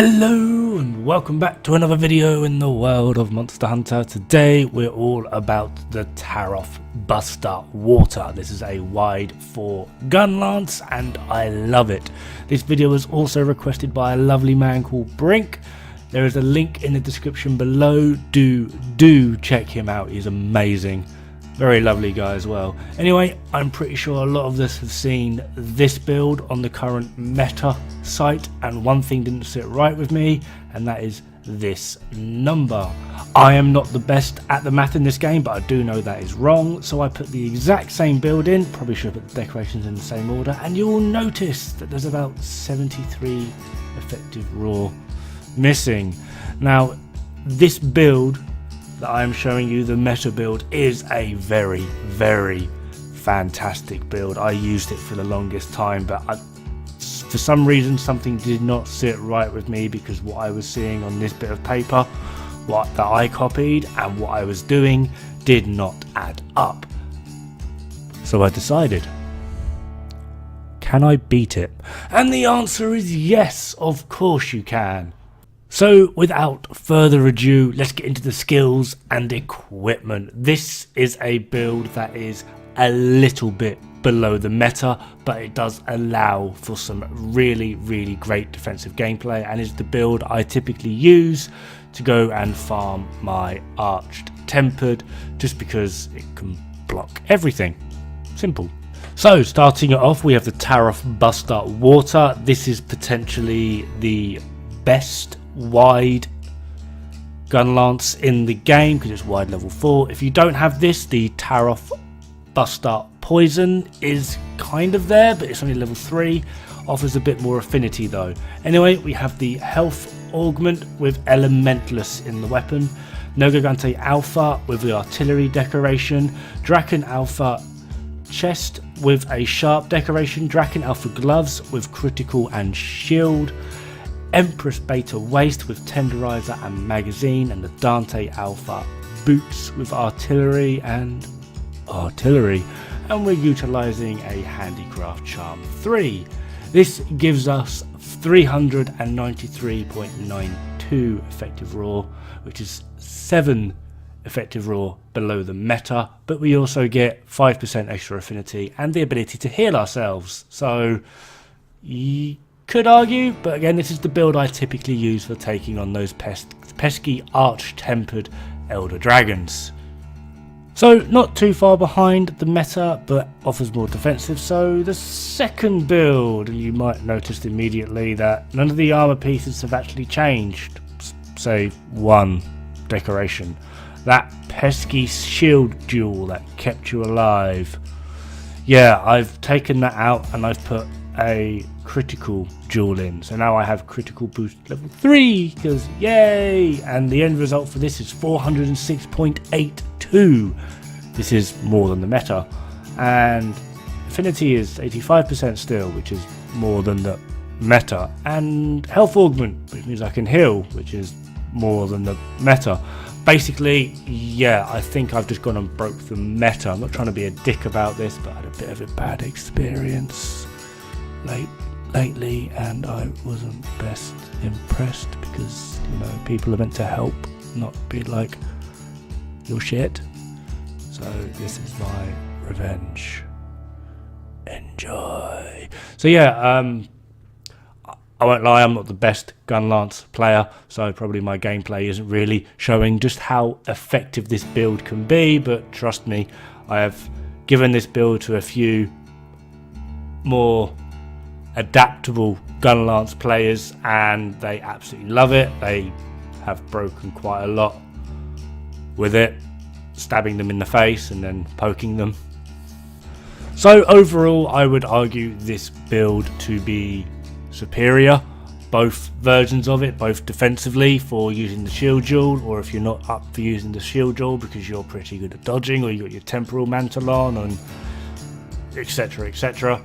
Hello and welcome back to another video in the world of Monster Hunter. Today we're all about the Taroth Buster Water. This is a wide 4 Gunlance and I love it. This video was also requested by a lovely man called Brink. There is a link in the description below. Do check him out, he's amazing. Very lovely guy as well. Anyway, I'm pretty sure a lot of us have seen this build on the current meta site, and one thing didn't sit right with me, and that is this number. I am not the best at the math in this game, but I do know that is wrong, so I put the exact same build in. Probably should have put the decorations in the same order, and you'll notice that there's about 73 effective raw missing. Now, this build that I am showing you, the meta build, is a very fantastic build. I used it for the longest time, but for some reason something did not sit right with me, because what I was seeing on this bit of paper, what that I copied, and what I was doing did not add up. So I decided, can I beat it? And the answer is yes, of course you can. So without further ado, let's get into the skills and equipment. This is a build that is a little bit below the meta, but it does allow for some really great defensive gameplay, and is the build I typically use to go and farm my arched tempered, just because it can block everything. Simple. So starting it off, we have the Taroth Buster Water. This is potentially the best wide Gunlance in the game because it's wide level 4. If you don't have this, the Taroth Buster Poison is kind of there, but it's only level 3, offers a bit more affinity though. Anyway, we have the Health Augment with Elementalist in the weapon, Nogagante Alpha with the Artillery decoration, Draken Alpha Chest with a Sharp decoration, Draken Alpha Gloves with Critical and Shield, Empress Beta Waist with Tenderizer and Magazine, and the Dante Alpha Boots with Artillery, and we're utilising a Handicraft Charm 3. This gives us 393.92 effective raw, which is 7 effective raw below the meta, but we also get 5% extra affinity and the ability to heal ourselves. So could argue, but again, this is the build I typically use for taking on those pesky arch-tempered elder dragons. So not too far behind the meta, but offers more defensive. So the second build, and you might notice immediately that none of the armor pieces have actually changed, save one decoration. That pesky shield jewel that kept you alive. Yeah, I've taken that out and I've put a critical jewel in, so now I have critical boost level 3, because yay! And the end result for this is 406.82. this is more than the meta, and affinity is 85% still, which is more than the meta, and health augment, which means I can heal, which is more than the meta. Basically, yeah, I think I've just gone and broke the meta. I'm not trying to be a dick about this, but I had a bit of a bad experience lately, and I wasn't best impressed, because, you know, people are meant to help, not be like, you're shit. So this is my revenge. Enjoy. So yeah, I won't lie, I'm not the best Gunlance player, so probably my gameplay isn't really showing just how effective this build can be, but trust me, I have given this build to a few more adaptable Gunlance players and they absolutely love it. They have broken quite a lot with it, stabbing them in the face and then poking them. So overall, I would argue this build to be superior, both versions of it, both defensively for using the shield jewel, or if you're not up for using the shield jewel because you're pretty good at dodging, or you got your temporal mantle on, and etc.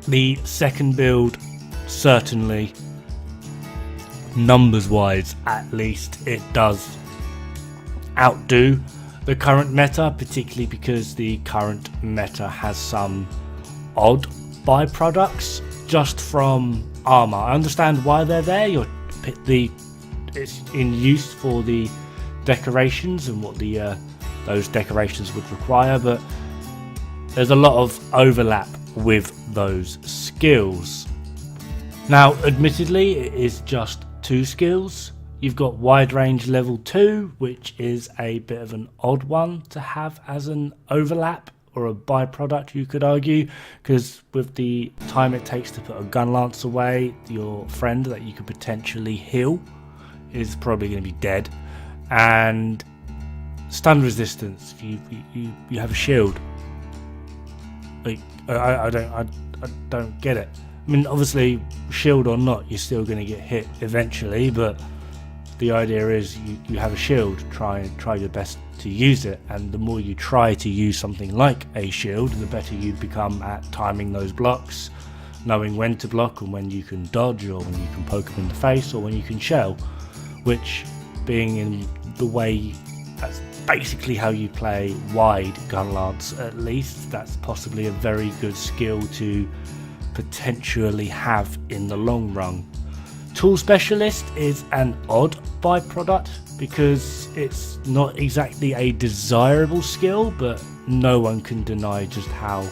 The second build, certainly, numbers wise at least, it does outdo the current meta, particularly because the current meta has some odd byproducts just from armor. I understand why they're there. You're it's in use for the decorations and what the those decorations would require, but there's a lot of overlap with those skills. Now, admittedly, it is just 2 skills. You've got wide range level 2, which is a bit of an odd one to have as an overlap or a byproduct, you could argue, because with the time it takes to put a Gunlance away, your friend that you could potentially heal is probably going to be dead. And stun resistance, you have a shield. Like, I don't get it. I mean, obviously, shield or not, you're still going to get hit eventually, but the idea is you have a shield. Try your best to use it, and the more you try to use something like a shield, the better you become at timing those blocks, knowing when to block and when you can dodge, or when you can poke them in the face, or when you can shell, which, being in the way, that's basically how you play wide Gunlance. At least that's possibly a very good skill to potentially have in the long run. Tool Specialist is an odd byproduct because it's not exactly a desirable skill, but no one can deny just how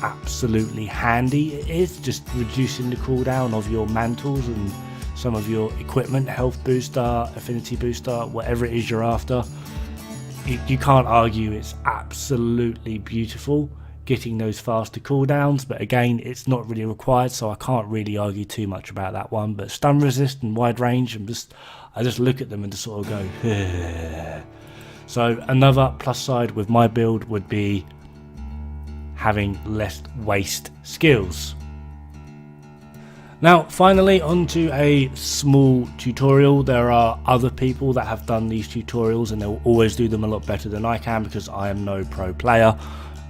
absolutely handy it is, just reducing the cooldown of your mantles and some of your equipment, health booster, affinity booster, whatever it is you're after. You can't argue it's absolutely beautiful getting those faster cooldowns, but again, it's not really required, so I can't really argue too much about that one. But stun resist and wide range, I just look at them and just sort of go so another plus side with my build would be having less waste skills. Now, finally, onto a small tutorial. There are other people that have done these tutorials and they'll always do them a lot better than I can, because I am no pro player.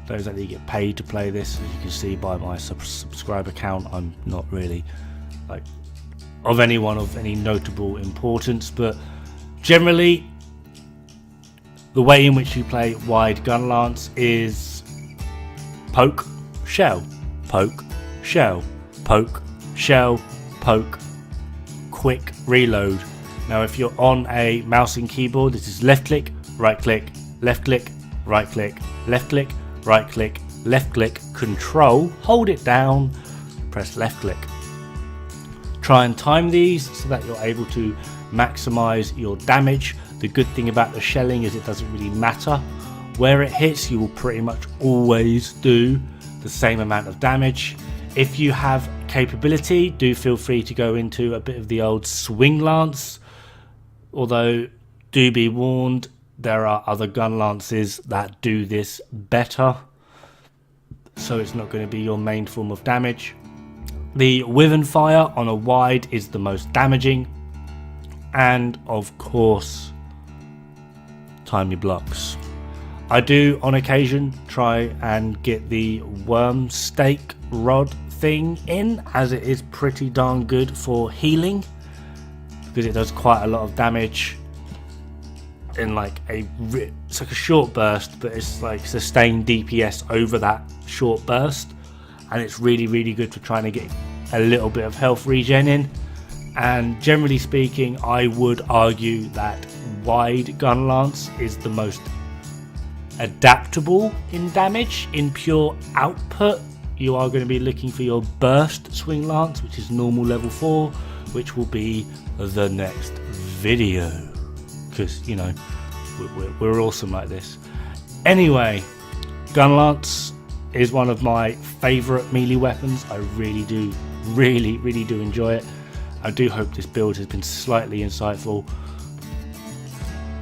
Those that get paid to play this, as you can see by my subscriber count, I'm not really like of anyone of any notable importance, but generally the way in which you play wide Gunlance is poke, shell, poke, shell, poke, shell, poke, quick reload. Now, if you're on a mouse and keyboard, this is left click, right click, left click, right click, left click, right click, left click, control, hold it down, press left click. Try and time these so that you're able to maximize your damage. The good thing about the shelling is it doesn't really matter where it hits, you will pretty much always do the same amount of damage. If you have capability, do feel free to go into a bit of the old swing lance, although do be warned, there are other Gunlances that do this better, so it's not going to be your main form of damage. The Wyvern Fire on a wide is the most damaging, and of course, time your blocks. I do on occasion try and get the worm stake rod thing in, as it is pretty darn good for healing, because it does quite a lot of damage in it's like a short burst, but it's like sustained DPS over that short burst, and it's really good for trying to get a little bit of health regen in. And generally speaking, I would argue that wide Gunlance is the most adaptable in damage. In pure output, you are going to be looking for your burst swing lance, which is normal level 4, which will be the next video, because you know we're awesome like this. Anyway, Gunlance is one of my favorite melee weapons. I really do enjoy it. I do hope this build has been slightly insightful,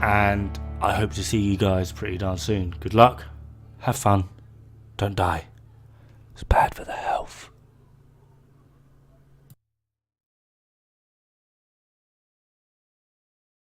and I hope to see you guys pretty darn soon. Good luck, have fun, don't die. It's bad for the health.